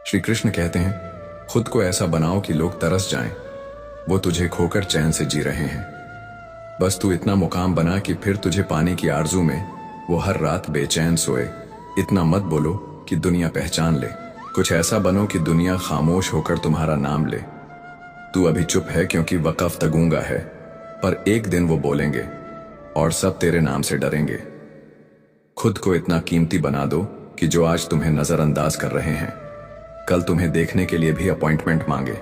श्री कृष्ण कहते हैं, खुद को ऐसा बनाओ कि लोग तरस जाएं। वो तुझे खोकर चैन से जी रहे हैं। बस तू इतना मुकाम बना कि फिर तुझे पाने की आरजू में वो हर रात बेचैन सोए। इतना मत बोलो कि दुनिया पहचान ले। कुछ ऐसा बनो कि दुनिया खामोश होकर तुम्हारा नाम ले। तू अभी चुप है क्योंकि वक़्फ़ तगूंगा है, पर एक दिन वो बोलेंगे और सब तेरे नाम से डरेंगे। खुद को इतना कीमती बना दो कि जो आज तुम्हें नजरअंदाज कर रहे हैं, कल तुम्हें देखने के लिए भी अपॉइंटमेंट मांगे।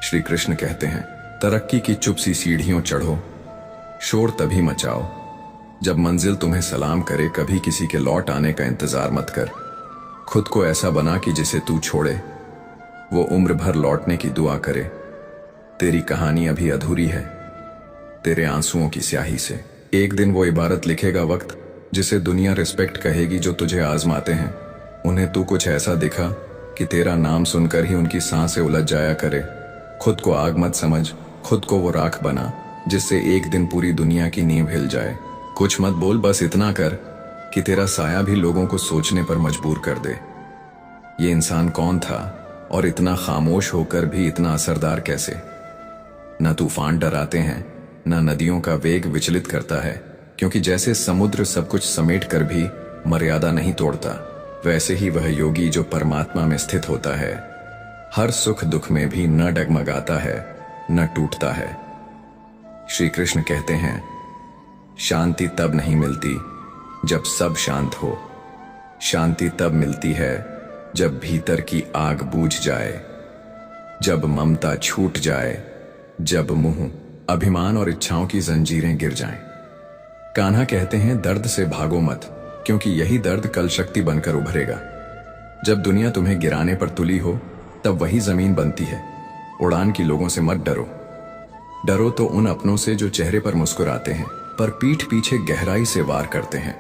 श्री कृष्ण कहते हैं, तरक्की की चुप सी सीढ़ियों चढ़ो, शोर तभी मचाओ जब मंजिल तुम्हें सलाम करे। कभी किसी के लौट आने का इंतजार मत कर। खुद को ऐसा बना कि जिसे तू छोड़े वो उम्र भर लौटने की दुआ करे। तेरी कहानी अभी अधूरी है, तेरे आंसुओं की स्याही से। एक दिन वो इबारत लिखेगा वक्त, जिसे दुनिया रिस्पेक्ट कहेगी जो तुझे आजमाते हैं। उन्हें तू कुछ ऐसा दिखा कि तेरा नाम सुनकर ही उनकी सांसें उलझ जाया करे। खुद को आग मत समझ, खुद को वो राख बना जिससे एक दिन पूरी दुनिया की नींव हिल जाए। कुछ मत बोल, बस इतना कर कि तेरा साया भी लोगों को सोचने पर मजबूर कर दे। ये इंसान कौन था और इतना खामोश होकर भी इतना असरदार कैसे? न तूफान डराते हैं, न नदियों का वेग विचलित करता है, क्योंकि जैसे समुद्र सब कुछ समेट कर भी मर्यादा नहीं तोड़ता, वैसे ही वह योगी जो परमात्मा में स्थित होता है, हर सुख दुख में भी न डगमगाता है न टूटता है। श्री कृष्ण कहते हैं, शांति तब नहीं मिलती जब सब शांत हो। शांति तब मिलती है जब भीतर की आग बूझ जाए, जब ममता छूट जाए, जब मुंह, अभिमान और इच्छाओं की जंजीरें गिर जाएं। कान्हा कहते हैं, दर्द से भागो मत, क्योंकि यही दर्द कल शक्ति बनकर उभरेगा। जब दुनिया तुम्हें गिराने पर तुली हो, तब वही जमीन बनती है। उड़ान की लोगों से मत डरो। डरो तो उन अपनों से जो चेहरे पर मुस्कुराते हैं पर पीठ पीछे गहराई से वार करते हैं।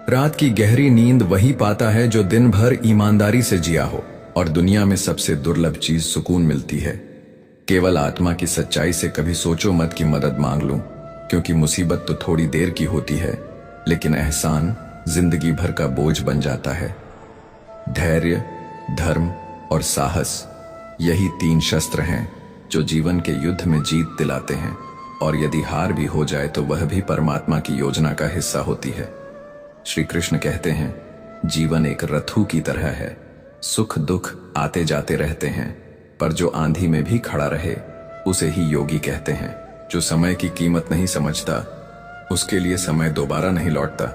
रात की गहरी नींद वही पाता है जो दिन भर ईमानदारी से जिया हो, और दुनिया में सबसे दुर्लभ चीज सुकून मिलती है। केवल आत्मा की सच्चाई से कभी सोचो मत कि मदद मांग लूं, क्योंकि मुसीबत तो थोड़ी देर की होती है, लेकिन एहसान जिंदगी भर का बोझ बन जाता है। धैर्य, धर्म और साहस, यही 3 शस्त्र हैं जो जीवन के युद्ध में जीत दिलाते हैं, और यदि हार भी हो जाए तो वह भी परमात्मा की योजना का हिस्सा होती है। श्री कृष्ण कहते हैं, जीवन एक रथू की तरह है। सुख दुख आते जाते रहते हैं, पर जो आंधी में भी खड़ा रहे उसे ही योगी कहते हैं। जो समय की कीमत नहीं समझता, उसके लिए समय दोबारा नहीं लौटता,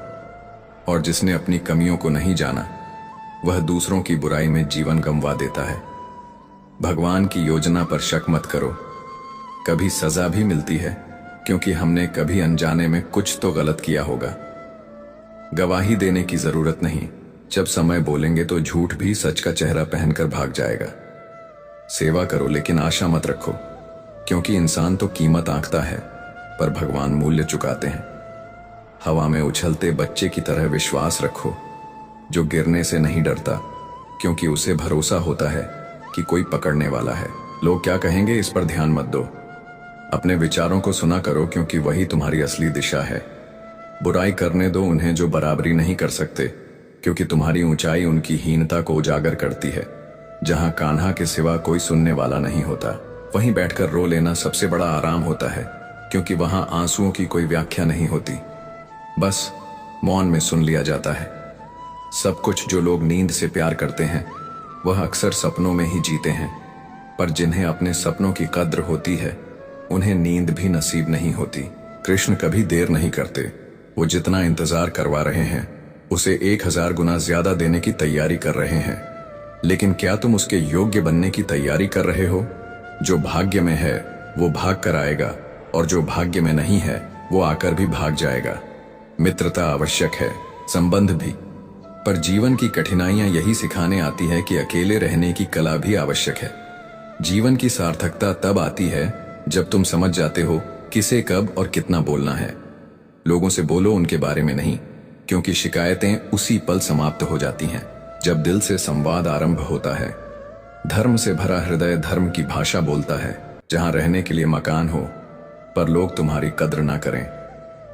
और जिसने अपनी कमियों को नहीं जाना, वह दूसरों की बुराई में जीवन गंवा देता है। भगवान की योजना पर शक मत करो। कभी सजा भी मिलती है, क्योंकि हमने कभी अनजाने में कुछ तो गलत किया होगा। गवाही देने की जरूरत नहीं, जब समय बोलेंगे तो झूठ भी सच का चेहरा पहनकर भाग जाएगा। सेवा करो लेकिन आशा मत रखो, क्योंकि इंसान तो कीमत आंकता है, पर भगवान मूल्य चुकाते हैं। हवा में उछलते बच्चे की तरह विश्वास रखो, जो गिरने से नहीं डरता, क्योंकि उसे भरोसा होता है कि कोई पकड़ने वाला है। लोग क्या कहेंगे इस पर ध्यान मत दो। अपने विचारों को सुना करो, क्योंकि वही तुम्हारी असली दिशा है। बुराई करने दो उन्हें जो बराबरी नहीं कर सकते, क्योंकि तुम्हारी ऊंचाई उनकी हीनता को उजागर करती है। जहां कान्हा के सिवा कोई सुनने वाला नहीं होता, वहीं बैठकर रो लेना सबसे बड़ा आराम होता है, क्योंकि वहां आंसुओं की कोई व्याख्या नहीं होती, बस मौन में सुन लिया जाता है। सब कुछ जो लोग नींद से प्यार करते हैं, वह अक्सर सपनों में ही जीते हैं, पर जिन्हें अपने सपनों की कद्र होती है, उन्हें नींद भी नसीब नहीं होती। कृष्ण कभी देर नहीं करते। वो जितना इंतजार करवा रहे हैं, उसे 1000 गुना ज्यादा देने की तैयारी कर रहे हैं। लेकिन क्या तुम उसके योग्य बनने की तैयारी कर रहे हो? जो भाग्य में है वो भाग कर आएगा, और जो भाग्य में नहीं है वो आकर भी भाग जाएगा। मित्रता आवश्यक है, संबंध भी, पर जीवन की कठिनाइयां यही सिखाने आती है कि अकेले रहने की कला भी आवश्यक है। जीवन की सार्थकता तब आती है जब तुम समझ जाते हो किसे कब और कितना बोलना है। लोगों से बोलो, उनके बारे में नहीं, क्योंकि शिकायतें उसी पल समाप्त हो जाती हैं जब दिल से संवाद आरंभ होता है। धर्म से भरा हृदय धर्म की भाषा बोलता है। जहां रहने के लिए मकान हो पर लोग तुम्हारी कद्र ना करें,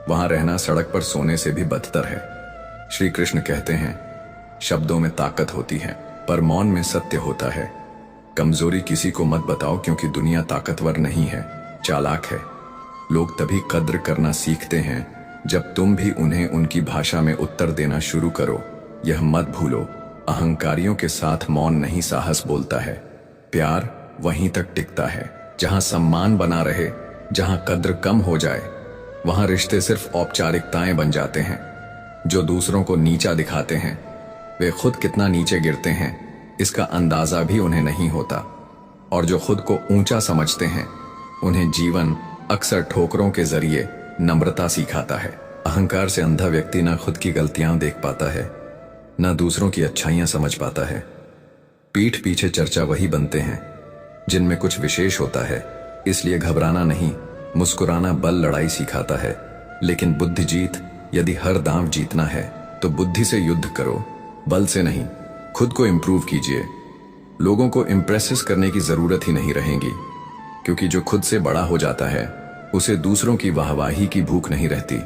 वहां रहना सड़क पर सोने से भी बदतर है। श्री कृष्ण कहते हैं, शब्दों में ताकत होती है, पर मौन में सत्य होता है। कमजोरी किसी को मत बताओ, क्योंकि दुनिया ताकतवर नहीं है, चालाक है। लोग तभी कद्र करना सीखते हैं जब तुम भी उन्हें उनकी भाषा में उत्तर देना शुरू करो। यह मत भूलो, अहंकारियों के साथ मौन नहीं साहस बोलता है। प्यार वहीं तक टिकता है जहां सम्मान बना रहे। जहां कद्र कम हो जाए वहां रिश्ते सिर्फ औपचारिकताएं बन जाते हैं। जो दूसरों को नीचा दिखाते हैं वे खुद कितना नीचे गिरते हैं इसका अंदाजा भी उन्हें नहीं होता। और जो खुद को ऊंचा समझते हैं उन्हें जीवन अक्सर ठोकरों के जरिए नम्रता सिखाता है। अहंकार से अंधा व्यक्ति ना खुद की गलतियां देख पाता है, ना दूसरों की अच्छाइयां समझ पाता है। पीठ पीछे चर्चा वही बनते हैं जिनमें कुछ विशेष होता है। इसलिए घबराना नहीं, मुस्कुराना बल लड़ाई सिखाता है। लेकिन बुद्धि जीत, यदि हर दांव जीतना है तो बुद्धि से युद्ध करो, बल से नहीं। खुद को इंप्रूव कीजिए। लोगों को इम्प्रेस करने की जरूरत ही नहीं रहेगी, क्योंकि जो खुद से बड़ा हो जाता है उसे दूसरों की वाहवाही की भूख नहीं रहती।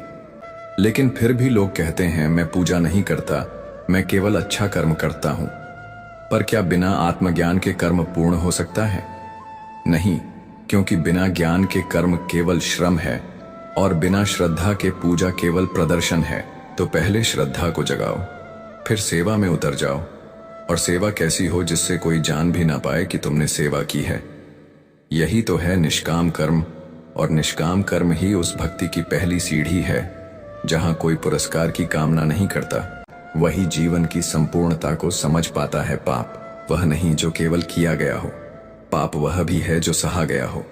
लेकिन फिर भी लोग कहते हैं मैं पूजा नहीं करता, मैं केवल अच्छा कर्म करता हूं। पर क्या बिना आत्मज्ञान के कर्म पूर्ण हो सकता है? नहीं, क्योंकि बिना ज्ञान के कर्म केवल श्रम है और बिना श्रद्धा के पूजा केवल प्रदर्शन है। तो पहले श्रद्धा को जगाओ, फिर सेवा में उतर जाओ। और सेवा कैसी हो जिससे कोई जान भी ना पाए कि तुमने सेवा की है। यही तो है निष्काम कर्म, और निष्काम कर्म ही उस भक्ति की पहली सीढ़ी है जहां कोई पुरस्कार की कामना नहीं करता। वही जीवन की संपूर्णता को समझ पाता है। पाप वह नहीं जो केवल किया गया हो, पाप वह भी है जो सहा गया हो।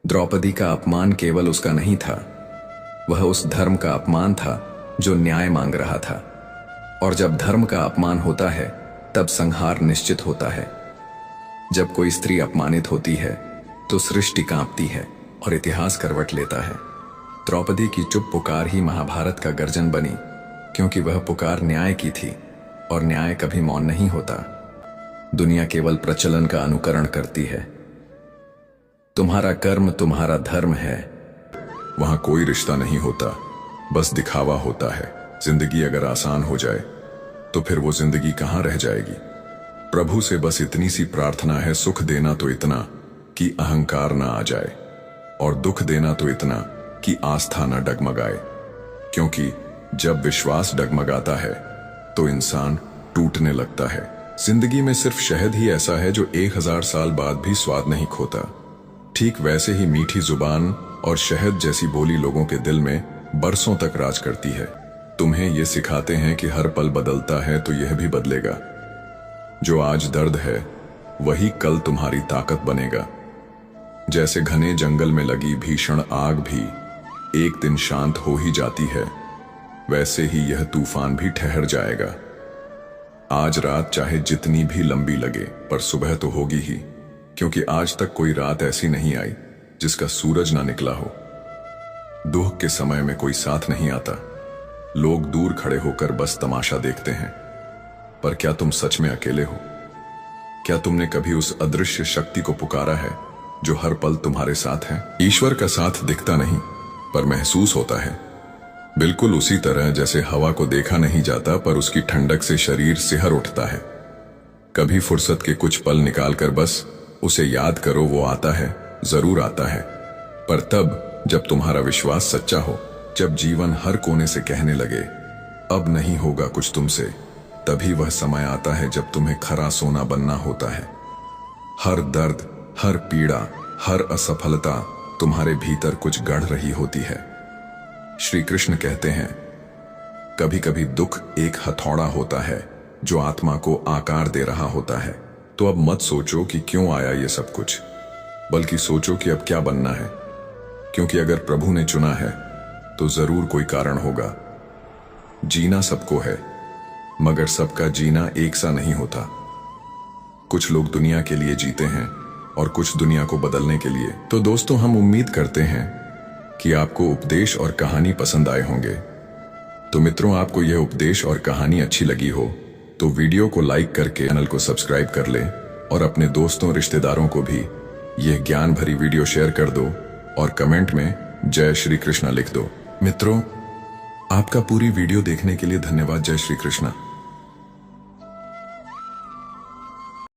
द्रौपदी का अपमान केवल उसका नहीं था, वह उस धर्म का अपमान था जो न्याय मांग रहा था। और जब धर्म का अपमान होता है तब संहार निश्चित होता है। जब कोई स्त्री अपमानित होती है तो सृष्टि कांपती है और इतिहास करवट लेता है। द्रौपदी की चुप पुकार ही महाभारत का गर्जन बनी, क्योंकि वह पुकार न्याय की थी, और न्याय कभी मौन नहीं होता। दुनिया केवल प्रचलन का अनुकरण करती है। तुम्हारा कर्म तुम्हारा धर्म है। वहां कोई रिश्ता नहीं होता, बस दिखावा होता है। जिंदगी अगर आसान हो जाए तो फिर वो जिंदगी कहां रह जाएगी। प्रभु से बस इतनी सी प्रार्थना है, सुख देना तो इतना कि अहंकार ना आ जाए, और दुख देना तो इतना कि आस्था ना डगमगाए। क्योंकि जब विश्वास डगमगाता है तो इंसान टूटने लगता है। जिंदगी में सिर्फ शहद ही ऐसा है जो 1000 साल बाद भी स्वाद नहीं खोता। ठीक वैसे ही मीठी जुबान और शहद जैसी बोली लोगों के दिल में बरसों तक राज करती है। तुम्हें ये सिखाते हैं कि हर पल बदलता है तो यह भी बदलेगा। जो आज दर्द है वही कल तुम्हारी ताकत बनेगा। जैसे घने जंगल में लगी भीषण आग भी एक दिन शांत हो ही जाती है, वैसे ही यह तूफान भी ठहर जाएगा। आज रात चाहे जितनी भी लंबी लगे, पर सुबह तो होगी ही, क्योंकि आज तक कोई रात ऐसी नहीं आई जिसका सूरज ना निकला हो। दुख के समय में कोई साथ नहीं आता, लोग दूर खड़े होकर बस तमाशा देखते हैं। पर क्या तुम सच में अकेले हो? क्या तुमने कभी उस अदृश्य शक्ति को पुकारा है जो हर पल तुम्हारे साथ है? ईश्वर का साथ दिखता नहीं पर महसूस होता है। बिल्कुल उसी तरह जैसे हवा को देखा नहीं जाता पर उसकी ठंडक से शरीर सिहर उठता है। कभी फुर्सत के कुछ पल निकालकर बस उसे याद करो, वो आता है, जरूर आता है। पर तब जब तुम्हारा विश्वास सच्चा हो, जब जीवन हर कोने से कहने लगे अब नहीं होगा कुछ तुमसे, तभी वह समय आता है जब तुम्हें खरा सोना बनना होता है। हर दर्द, हर पीड़ा, हर असफलता तुम्हारे भीतर कुछ गढ़ रही होती है। श्री कृष्ण कहते हैं, कभी कभी दुख एक हथौड़ा होता है जो आत्मा को आकार दे रहा होता है। तो अब मत सोचो कि क्यों आया ये सब कुछ, बल्कि सोचो कि अब क्या बनना है। क्योंकि अगर प्रभु ने चुना है तो जरूर कोई कारण होगा। जीना सबको है, मगर सबका जीना एक सा नहीं होता। कुछ लोग दुनिया के लिए जीते हैं और कुछ दुनिया को बदलने के लिए। तो दोस्तों, हम उम्मीद करते हैं कि आपको उपदेश और कहानी पसंद आए होंगे। तो मित्रों, आपको यह उपदेश और कहानी अच्छी लगी हो तो वीडियो को लाइक करके चैनल को सब्सक्राइब कर लें और अपने दोस्तों रिश्तेदारों को भी यह ज्ञान भरी वीडियो शेयर कर दो और कमेंट में जय श्री कृष्णा लिख दो। मित्रों, आपका पूरी वीडियो देखने के लिए धन्यवाद। जय श्री कृष्णा।